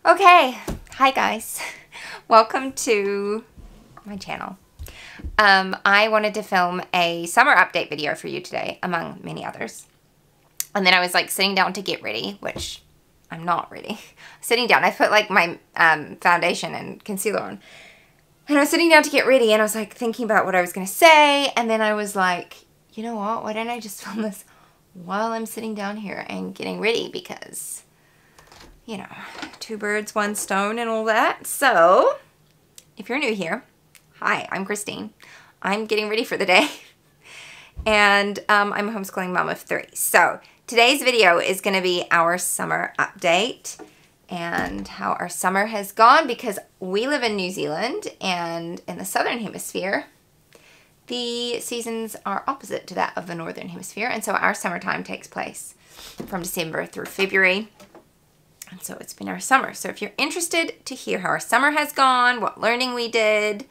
Okay, hi guys. Welcome to my channel. I wanted to film a summer update video for you today, among many others. And then I was like sitting down to get ready, which I'm not ready. Sitting down, I put like my foundation and concealer on. And I was sitting down to get ready and I was like thinking about what I was going to say. And then I was like, you know what? Why didn't I just film this while I'm sitting down here and getting ready? Because, you know, two birds, one stone and all that. So, if you're new here, hi, I'm Christine. I'm getting ready for the day. And I'm a homeschooling mom of 3. So, today's video is going to be our summer update and how our summer has gone, because we live in New Zealand and in the southern hemisphere the seasons are opposite to that of the northern hemisphere, and so our summertime takes place from December through February. And so it's been our summer. So if you're interested to hear how our summer has gone, what learning we did,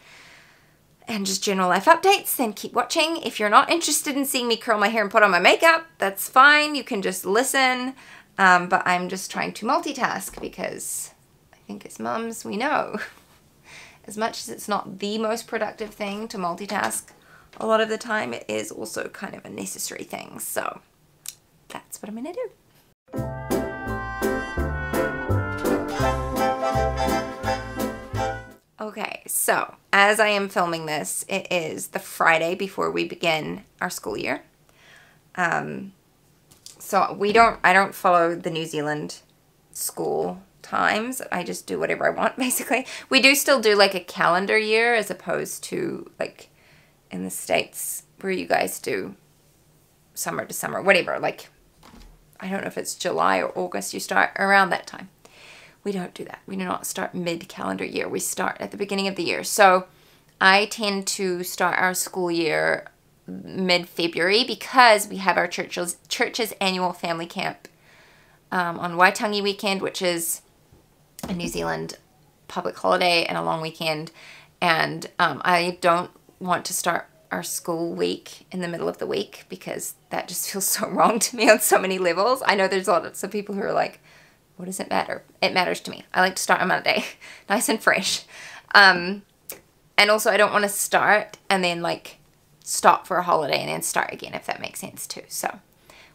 and just general life updates, then keep watching. If you're not interested in seeing me curl my hair and put on my makeup, that's fine. You can just listen. But I'm just trying to multitask because I think as moms, we know as much as it's not the most productive thing to multitask, a lot of the time it is also kind of a necessary thing. So that's what I'm going to do. Okay, so as I am filming this, it is the Friday before we begin our school year. So I don't follow the New Zealand school times. I just do whatever I want, basically. We do still do like a calendar year as opposed to like in the States where you guys do summer to summer, whatever. Like, I don't know if it's July or August you start around that time. We don't do that. We do not start mid-calendar year. We start at the beginning of the year. So I tend to start our school year mid-February because we have our church's annual family camp on Waitangi weekend, which is a New Zealand public holiday and a long weekend. And I don't want to start our school week in the middle of the week because that just feels so wrong to me on so many levels. I know there's lots of people who are like, what does it matter? It matters to me. I like to start on Monday, nice and fresh. And also I don't want to start and then like stop for a holiday and then start again, if that makes sense too. So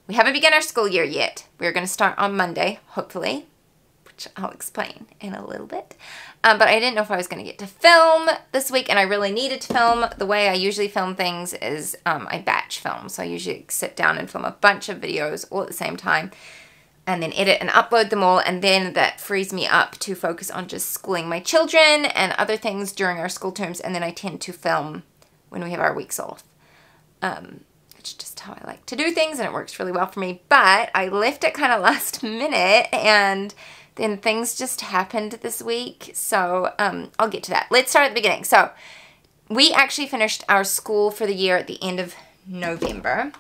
we haven't begun our school year yet. We're going to start on Monday, hopefully, which I'll explain in a little bit. But I didn't know if I was going to get to film this week, and I really needed to film. The way I usually film things is I batch film. So I usually sit down and film a bunch of videos all at the same time, and then edit and upload them all, and then that frees me up to focus on just schooling my children and other things during our school terms, and then I tend to film when we have our weeks off. It's just how I like to do things, and it works really well for me. But I left it kind of last minute, and then things just happened this week, so I'll get to that. Let's start at the beginning. So we actually finished our school for the year at the end of November.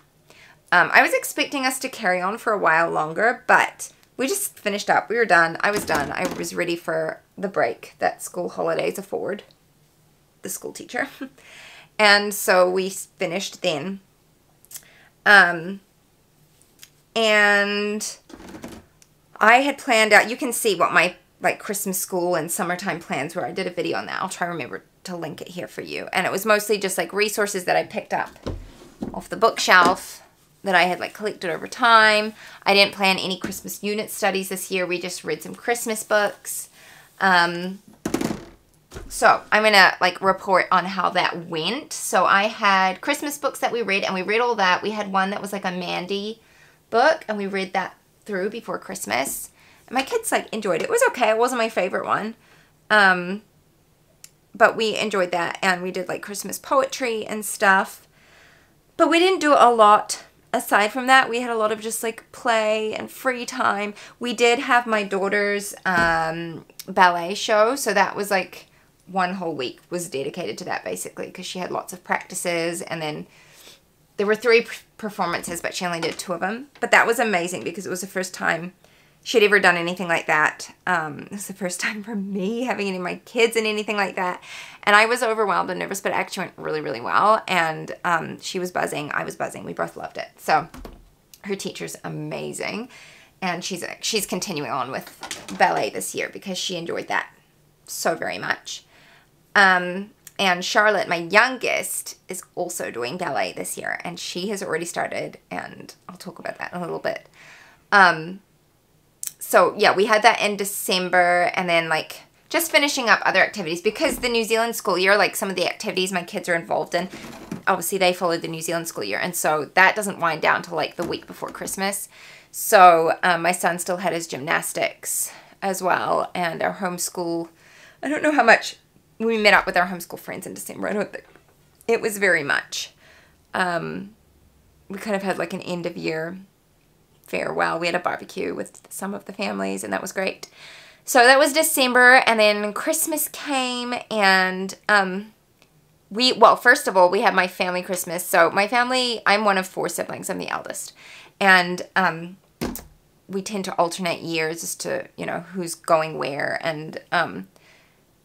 I was expecting us to carry on for a while longer, but we just finished up. We were done. I was done. I was ready for the break that school holidays afford the school teacher. And so we finished then. And I had planned out, you can see what my like Christmas school and summertime plans were. I did a video on that. I'll try to remember to link it here for you. And it was mostly just like resources that I picked up off the bookshelf that I had like collected over time. I didn't plan any Christmas unit studies this year. We just read some Christmas books. So I'm going to like report on how that went. So I had Christmas books that we read, and we read all that. We had one that was like a Mandy book, and we read that through before Christmas. And my kids like enjoyed it. It was okay. It wasn't my favorite one. But we enjoyed that, and we did like Christmas poetry and stuff. But we didn't do a lot aside from that. We had a lot of just like play and free time. We did have my daughter's ballet show, so that was like one whole week was dedicated to that basically, because she had lots of practices, and then there were 3 performances, but she only did 2 of them. But that was amazing because it was the first time she'd ever done anything like that. It was the first time for me having any of my kids in anything like that. And I was overwhelmed and nervous, but it actually went really, really well. And she was buzzing. I was buzzing. We both loved it. So her teacher's amazing. And she's continuing on with ballet this year because she enjoyed that so very much. And Charlotte, my youngest, is also doing ballet this year, and she has already started, and I'll talk about that in a little bit. So yeah, we had that in December, and then like just finishing up other activities because the New Zealand school year, like some of the activities my kids are involved in, obviously they follow the New Zealand school year, and so that doesn't wind down till like the week before Christmas. So my son still had his gymnastics as well, and our homeschool, I don't know how much we met up with our homeschool friends in December. I don't think it was very much. We kind of had like an end of year farewell. We had a barbecue with some of the families, and that was great. So that was December, and then Christmas came, and well, first of all, we had my family Christmas. So my family, I'm one of 4 siblings. I'm the eldest. And we tend to alternate years as to, you know, who's going where. And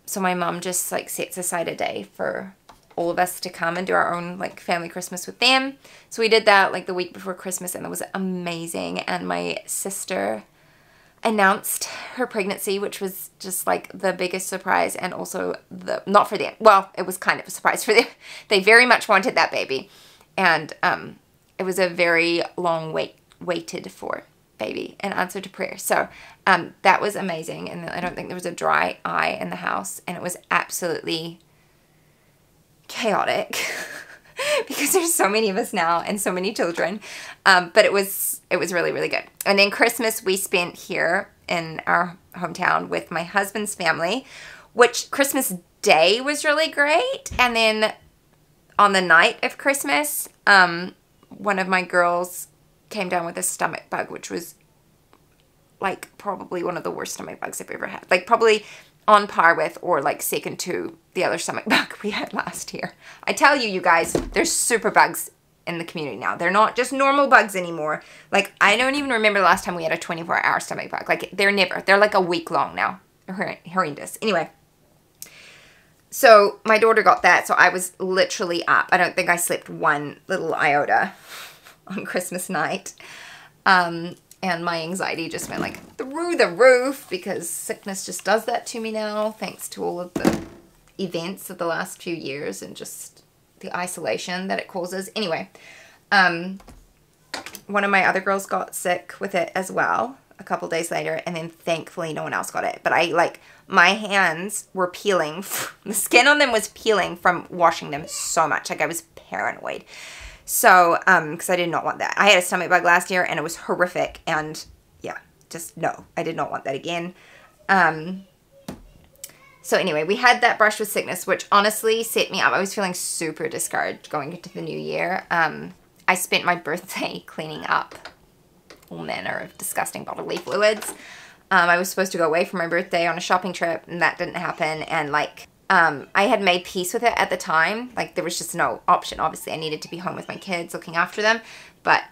so my mom just, like, sets aside a day for all of us to come and do our own, like, family Christmas with them. So we did that, like, the week before Christmas, and it was amazing. And my sister announced her pregnancy, which was just, like, the biggest surprise, and also not for them. Well, it was kind of a surprise for them. They very much wanted that baby. And it was a very long waited for baby in answer to prayer. So that was amazing. And I don't think there was a dry eye in the house. And it was absolutely chaotic because there's so many of us now and so many children. But it was really, really good. And then Christmas we spent here in our hometown with my husband's family, which Christmas Day was really great. And then on the night of Christmas, one of my girls came down with a stomach bug, which was like probably one of the worst stomach bugs I've ever had. Like probably on par with or like second to the other stomach bug we had last year. I tell you, you guys, there's super bugs in the community now. They're not just normal bugs anymore. Like I don't even remember the last time we had a 24-hour stomach bug. Like they're like a week long now. They're horrendous. Anyway. So my daughter got that, so I was literally up. I don't think I slept one little iota on Christmas night. And my anxiety just went like through the roof because sickness just does that to me now, thanks to all of the events of the last few years and just the isolation that it causes. Anyway, one of my other girls got sick with it as well a couple days later, and then thankfully no one else got it. But my hands were peeling. The skin on them was peeling from washing them so much. Like I was paranoid. So, because I did not want that. I had a stomach bug last year and it was horrific. And yeah, just no, I did not want that again. So anyway, we had that brush with sickness, which honestly set me up. I was feeling super discouraged going into the new year. I spent my birthday cleaning up all manner of disgusting bodily fluids. I was supposed to go away for my birthday on a shopping trip, and that didn't happen. And like, I had made peace with it at the time. Like, there was just no option. Obviously, I needed to be home with my kids, looking after them. But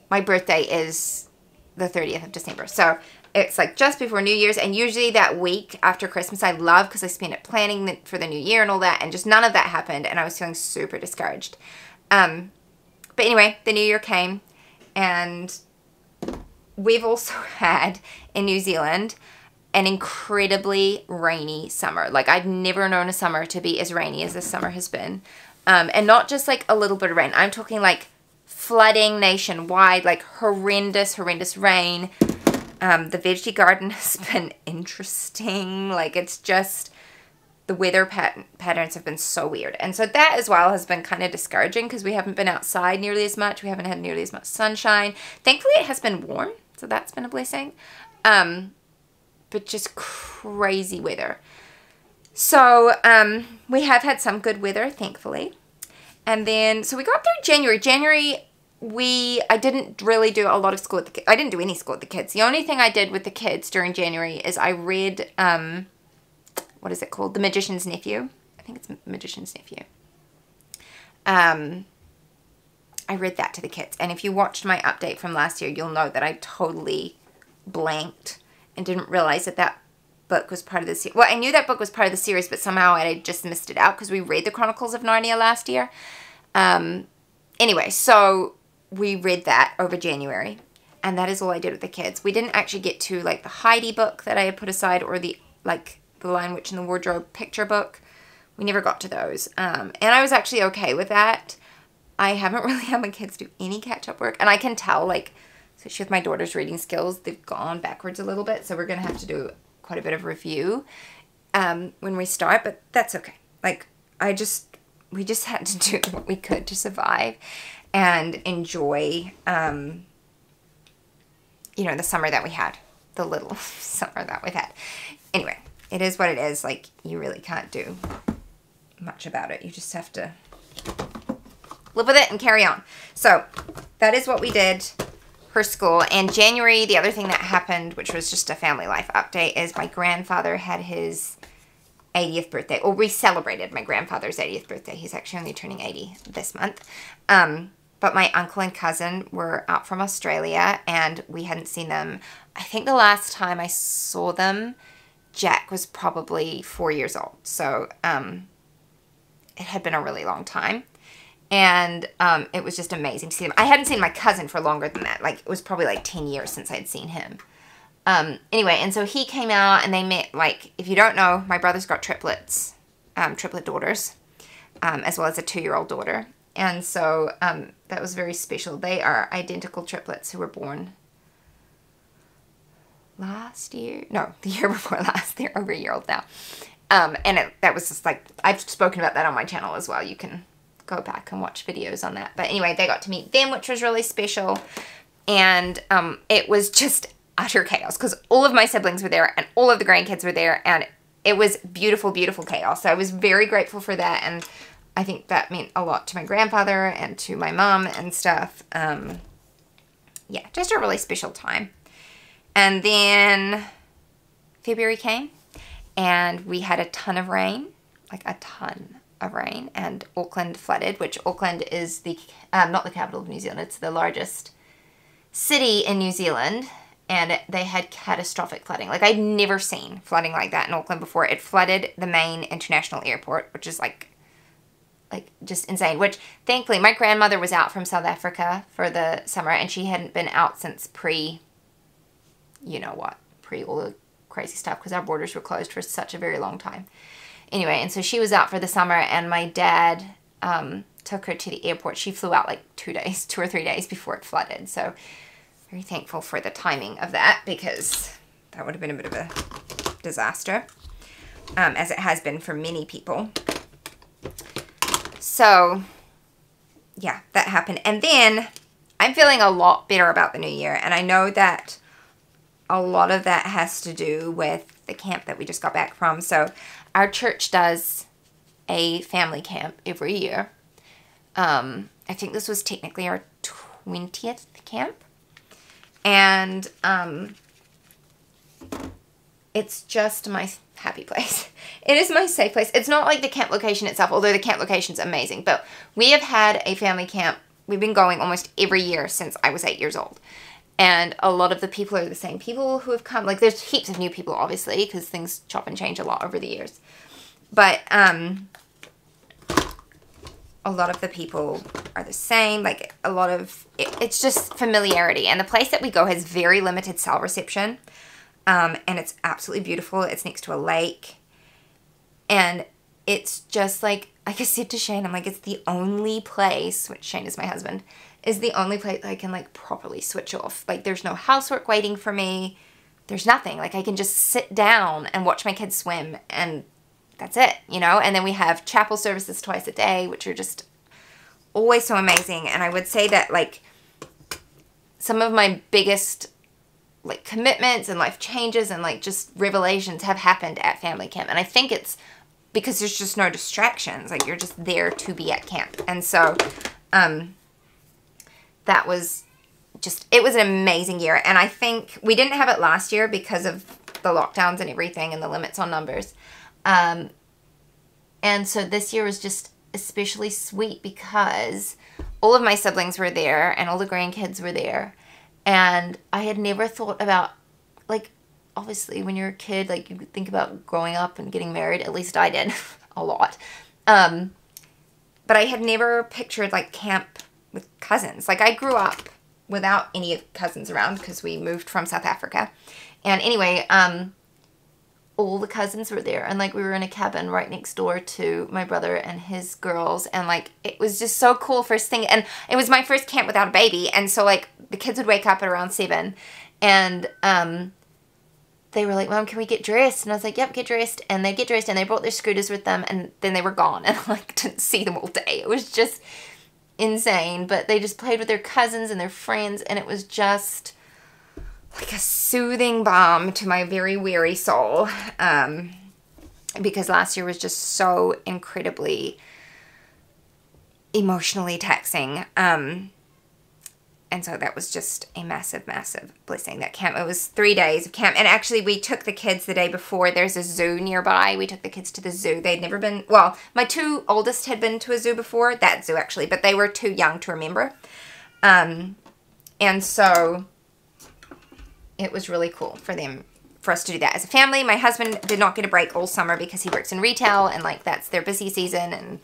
my birthday is the 30th of December. So it's like just before New Year's. And usually that week after Christmas, I love because I spend it planning for the new year and all that. And just none of that happened. And I was feeling super discouraged. But anyway, the new year came. And we've also had in New Zealand an incredibly rainy summer. Like I've never known a summer to be as rainy as this summer has been. And not just like a little bit of rain. I'm talking like flooding nationwide, like horrendous rain. The veggie garden has been interesting. Like it's just, the weather patterns have been so weird. And so that as well has been kind of discouraging because we haven't been outside nearly as much. We haven't had nearly as much sunshine. Thankfully it has been warm. So that's been a blessing. But just crazy weather. So we have had some good weather, thankfully. And then, so we got through January. I didn't really do a lot of school with the kids. I didn't do any school with the kids. The only thing I did with the kids during January is I read, what is it called? The Magician's Nephew. I think it's Magician's Nephew. I read that to the kids. And if you watched my update from last year, you'll know that I totally blanked and didn't realize that that book was part of the series. Well, I knew that book was part of the series, but somehow I just missed it out because we read the Chronicles of Narnia last year. Anyway, so we read that over January. And that is all I did with the kids. We didn't actually get to like the Heidi book that I had put aside, or the like the Lion, Witch and the Wardrobe picture book. We never got to those. And I was actually okay with that. I haven't really had my kids do any catch-up work. And I can tell, like, especially with my daughter's reading skills, they've gone backwards a little bit. So we're going to have to do quite a bit of review when we start. But that's okay. Like, we just had to do what we could to survive and enjoy, you know, the summer that we had. The little summer that we've had. Anyway, it is what it is. Like, you really can't do much about it. You just have to live with it and carry on. So that is what we did for school. And January, the other thing that happened, which was just a family life update, is my grandfather had his 80th birthday. Or we celebrated my grandfather's 80th birthday. He's actually only turning 80 this month. But my uncle and cousin were out from Australia, and we hadn't seen them. I think the last time I saw them, Jack was probably 4 years old. So it had been a really long time. And it was just amazing to see them. I hadn't seen my cousin for longer than that. Like, it was probably like 10 years since I'd seen him. Anyway, and so he came out and they met, like, if you don't know, my brother's got triplets, triplet daughters, as well as a 2-year-old daughter. And so that was very special. They are identical triplets who were born last year. No, the year before last. They're over a year old now. And that was just like, I've spoken about that on my channel as well. You can go back and watch videos on that. But anyway, they got to meet them, which was really special. And it was just utter chaos because all of my siblings were there and all of the grandkids were there. And it was beautiful, beautiful chaos. So I was very grateful for that. And I think that meant a lot to my grandfather and to my mom and stuff. Yeah, just a really special time. And then February came. And we had a ton of rain, like a ton of rain, and Auckland flooded, which Auckland is the, not the capital of New Zealand, it's the largest city in New Zealand, and they had catastrophic flooding. Like, I'd never seen flooding like that in Auckland before. It flooded the main international airport, which is like just insane, which thankfully my grandmother was out from South Africa for the summer, and she hadn't been out since you know what, pre all the crazy stuff, because our borders were closed for such a very long time. Anyway, and so she was out for the summer, and my dad took her to the airport. She flew out like 2 or 3 days before it flooded. So very thankful for the timing of that, because that would have been a bit of a disaster, as it has been for many people. So yeah, that happened. And then I'm feeling a lot better about the new year, and I know that a lot of that has to do with the camp that we just got back from. So our church does a family camp every year. I think this was technically our 20th camp. And it's just my happy place. It is my safe place. It's not like the camp location itself, although the camp location is amazing. But we have had a family camp. We've been going almost every year since I was 8 years old. And a lot of the people are the same people who have come. Like, there's heaps of new people, obviously, because things chop and change a lot over the years. But a lot of the people are the same. Like, a lot of... It's just familiarity. And the place that we go has very limited cell reception. And it's absolutely beautiful. It's next to a lake. And it's just like I said to Shane, I'm like, it's the only place, which Shane is my husband, is the only place I can, like, properly switch off. Like, there's no housework waiting for me. There's nothing. Like, I can just sit down and watch my kids swim, and that's it, you know? And then we have chapel services twice a day, which are just always so amazing. And I would say that, like, some of my biggest, like, commitments and life changes and, like, just revelations have happened at family camp. And I think it's because there's just no distractions. Like, you're just there to be at camp. And so, that was just, it was an amazing year. And I think we didn't have it last year because of the lockdowns and everything and the limits on numbers. And so this year was just especially sweet because all of my siblings were there and all the grandkids were there. And I had never thought about, like, obviously when you're a kid, like, you think about growing up and getting married. At least I did a lot. But I had never pictured, like, camp with cousins. Like, I grew up without any cousins around because we moved from South Africa. And anyway, all the cousins were there, and like we were in a cabin right next door to my brother and his girls, and like it was just so cool. First thing, and it was my first camp without a baby, and so like the kids would wake up at around 7, and they were like, Mom, can we get dressed? And I was like, yep, get dressed. And they get dressed, and they brought their scooters with them, and then they were gone, and I like didn't see them all day. It was just insane. But they just played with their cousins and their friends, and it was just like a soothing balm to my very weary soul, because last year was just so incredibly emotionally taxing, and so that was just a massive, massive blessing, that camp. It was 3 days of camp, and actually we took the kids the day before. There's a zoo nearby. We took the kids to the zoo. They'd never been, well, my 2 oldest had been to a zoo before, that zoo actually, but they were too young to remember, and so it was really cool for us to do that as a family. My husband did not get a break all summer because he works in retail, and like that's their busy season, and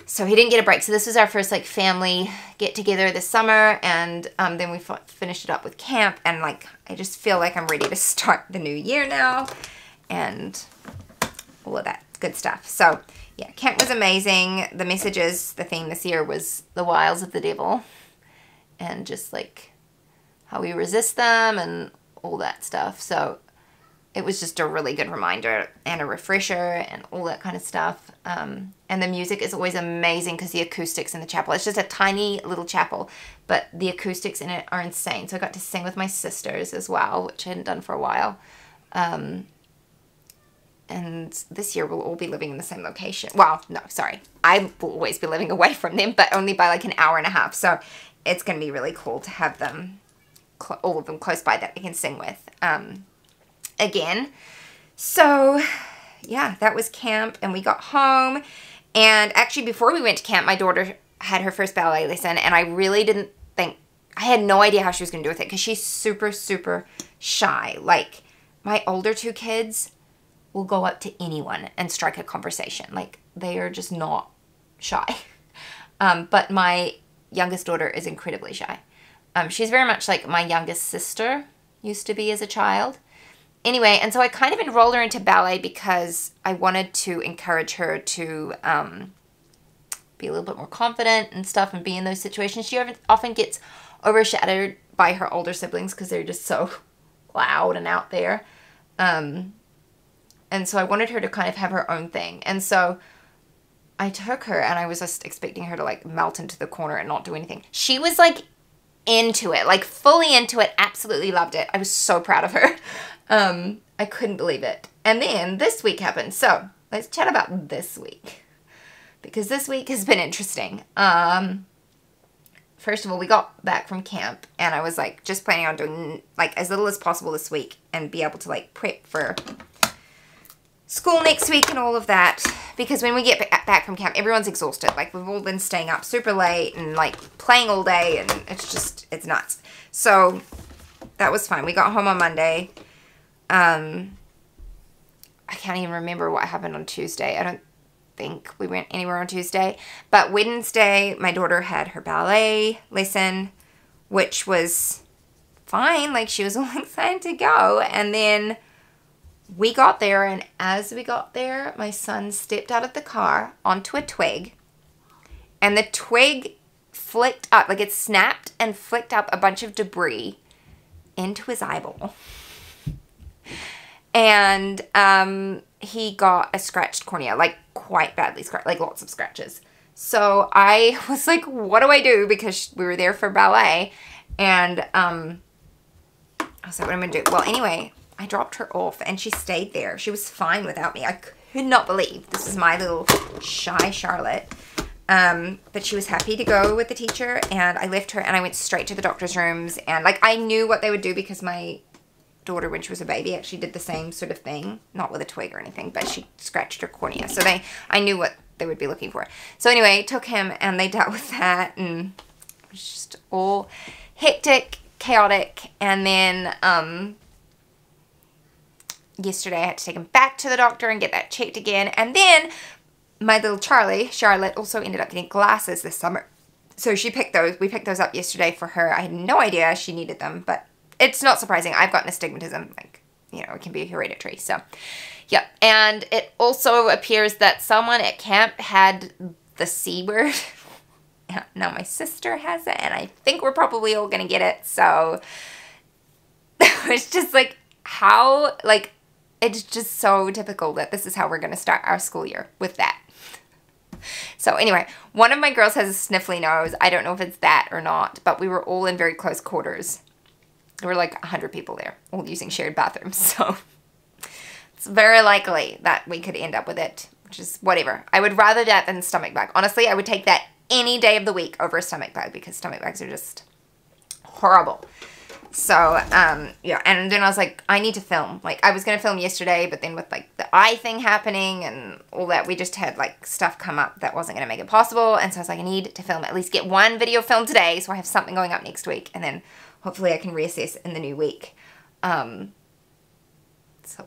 so he didn't get a break. So this was our first like family get together this summer, and then we finished it up with camp, and like I just feel like I'm ready to start the new year now and all of that good stuff. So yeah, camp was amazing. The messages, the theme this year was the wiles of the devil, and just like how we resist them and all that stuff. So it was just a really good reminder and a refresher and all that kind of stuff. And the music is always amazing because the acoustics in the chapel, it's just a tiny little chapel, but the acoustics in it are insane. So I got to sing with my sisters as well, which I hadn't done for a while. And this year we'll all be living in the same location. Well, no, sorry. I will always be living away from them, but only by like an hour and a half. So it's going to be really cool to have them, all of them close by that we can sing with again. So yeah, that was camp, and we got home, and actually before we went to camp, my daughter had her first ballet lesson, and I really didn't think, I had no idea how she was going to do with it because she's super, super shy. Like my older 2 kids will go up to anyone and strike a conversation. Like they are just not shy. But my youngest daughter is incredibly shy. She's very much like my youngest sister used to be as a child. Anyway, and so I kind of enrolled her into ballet because I wanted to encourage her to be a little bit more confident and stuff and be in those situations. She often gets overshadowed by her older siblings because they're just so loud and out there. And so I wanted her to kind of have her own thing. And so I took her, and I was just expecting her to like melt into the corner and not do anything. She was like into it, like fully into it, absolutely loved it. I was so proud of her. I couldn't believe it. And then this week happened. So let's chat about this week, because this week has been interesting. First of all, we got back from camp, and I was like just planning on doing like as little as possible this week and be able to like prep for school next week and all of that, because when we get back from camp, everyone's exhausted. Like we've all been staying up super late and like playing all day, and it's nuts. So that was fine. We got home on Monday. I can't even remember what happened on Tuesday. I don't think we went anywhere on Tuesday, but Wednesday my daughter had her ballet lesson, which was fine. Like she was all excited to go, and then we got there, and as we got there, my son stepped out of the car onto a twig, and the twig flicked up, like it snapped and flicked up a bunch of debris into his eyeball. And he got a scratched cornea, like quite badly scratched, like lots of scratches. So I was like, what do I do? Because we were there for ballet, and I was like, what am I going to do? Well, anyway, I dropped her off, and she stayed there. She was fine without me. I could not believe this is my little shy Charlotte. But she was happy to go with the teacher, and I left her, and I went straight to the doctor's rooms, and like I knew what they would do because my daughter, when she was a baby, actually did the same sort of thing, not with a twig or anything, but she scratched her cornea. So I knew what they would be looking for. So anyway, took him, and they dealt with that, and it was just all hectic, chaotic. And then yesterday I had to take him back to the doctor and get that checked again. And then my little Charlotte also ended up getting glasses this summer. So she picked those. We picked those up yesterday for her. I had no idea she needed them, but it's not surprising. I've gotten astigmatism, like, you know, it can be hereditary. So, yeah. And it also appears that someone at camp had the C word. Now my sister has it, and I think we're probably all going to get it. So, it's just like, how, like, it's just so typical that this is how we're going to start our school year, with that. So anyway, one of my girls has a sniffly nose. I don't know if it's that or not, but we were all in very close quarters. There were like 100 people there, all using shared bathrooms. So it's very likely that we could end up with it, which is whatever. I would rather that than stomach bug. Honestly, I would take that any day of the week over a stomach bug, because stomach bugs are just horrible. So, yeah, and then I was like, I need to film. Like, I was going to film yesterday, but then with, like, the eye thing happening and all that, we just had, like, stuff come up that wasn't going to make it possible. And so I was like, I need to film, at least get one video filmed today, so I have something going up next week. And then hopefully I can reassess in the new week. So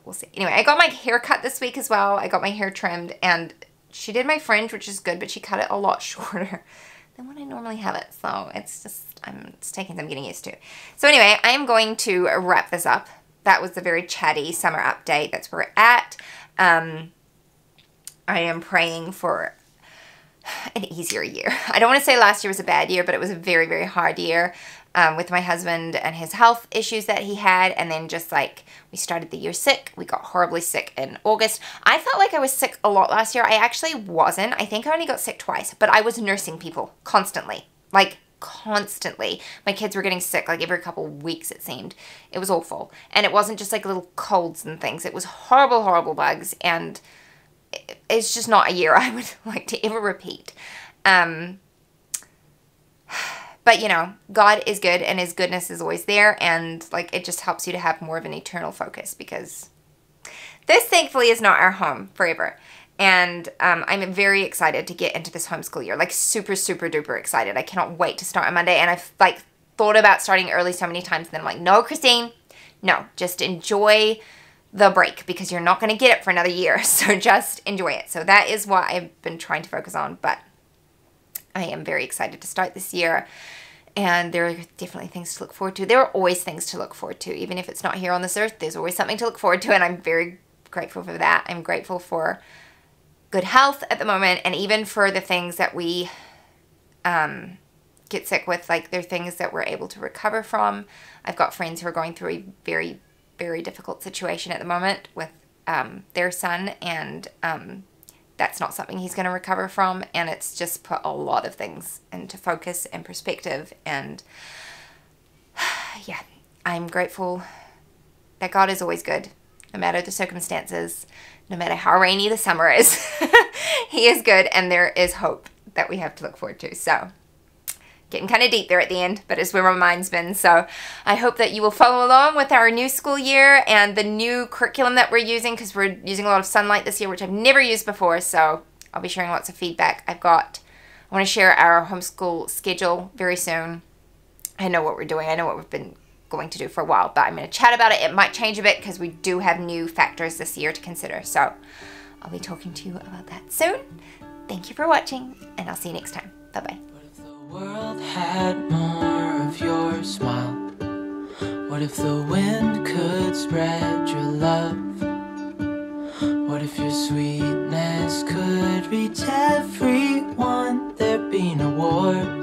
we'll see. Anyway, I got my hair cut this week as well. I got my hair trimmed, and she did my fringe, which is good, but she cut it a lot shorter than when I normally have it. So it's just, it's taking some getting used to. So anyway, I am going to wrap this up. That was the very chatty summer update. That's where we're at. I am praying for an easier year. I don't want to say last year was a bad year, but it was a very, very hard year with my husband and his health issues that he had. And then just like, we started the year sick. We got horribly sick in August. I felt like I was sick a lot last year. I actually wasn't. I think I only got sick twice, but I was nursing people constantly. Like, constantly. My kids were getting sick like every couple of weeks, it seemed. It was awful. And it wasn't just like little colds and things. It was horrible, horrible bugs. And it's just not a year I would like to ever repeat. But, you know, God is good, and his goodness is always there, and, like, it just helps you to have more of an eternal focus, because this, thankfully, is not our home forever. And I'm very excited to get into this homeschool year, like, super, super duper excited. I cannot wait to start on Monday, and I've, like, thought about starting early so many times, and then I'm like, no, Christine, no, just enjoy the break, because you're not going to get it for another year, so just enjoy it. So that is what I've been trying to focus on, but I am very excited to start this year, and there are definitely things to look forward to. There are always things to look forward to. Even if it's not here on this earth, there's always something to look forward to, and I'm very grateful for that. I'm grateful for good health at the moment, and even for the things that we get sick with. Like, there are things that we're able to recover from. I've got friends who are going through a very, very difficult situation at the moment with their son, and that's not something he's going to recover from, and it's just put a lot of things into focus and perspective, and yeah, I'm grateful that God is always good, no matter the circumstances, no matter how rainy the summer is. He is good, and there is hope that we have to look forward to. So, getting kind of deep there at the end, but it's where my mind's been. So I hope that you will follow along with our new school year and the new curriculum that we're using, because we're using a lot of Sunlight this year, which I've never used before. So I'll be sharing lots of feedback. I want to share our homeschool schedule very soon. I know what we're doing. I know what we've been going to do for a while, but I'm going to chat about it. It might change a bit because we do have new factors this year to consider. So I'll be talking to you about that soon. Thank you for watching, and I'll see you next time. Bye-bye. The world had more of your smile. What if the wind could spread your love? What if your sweetness could reach everyone? There'd be no war.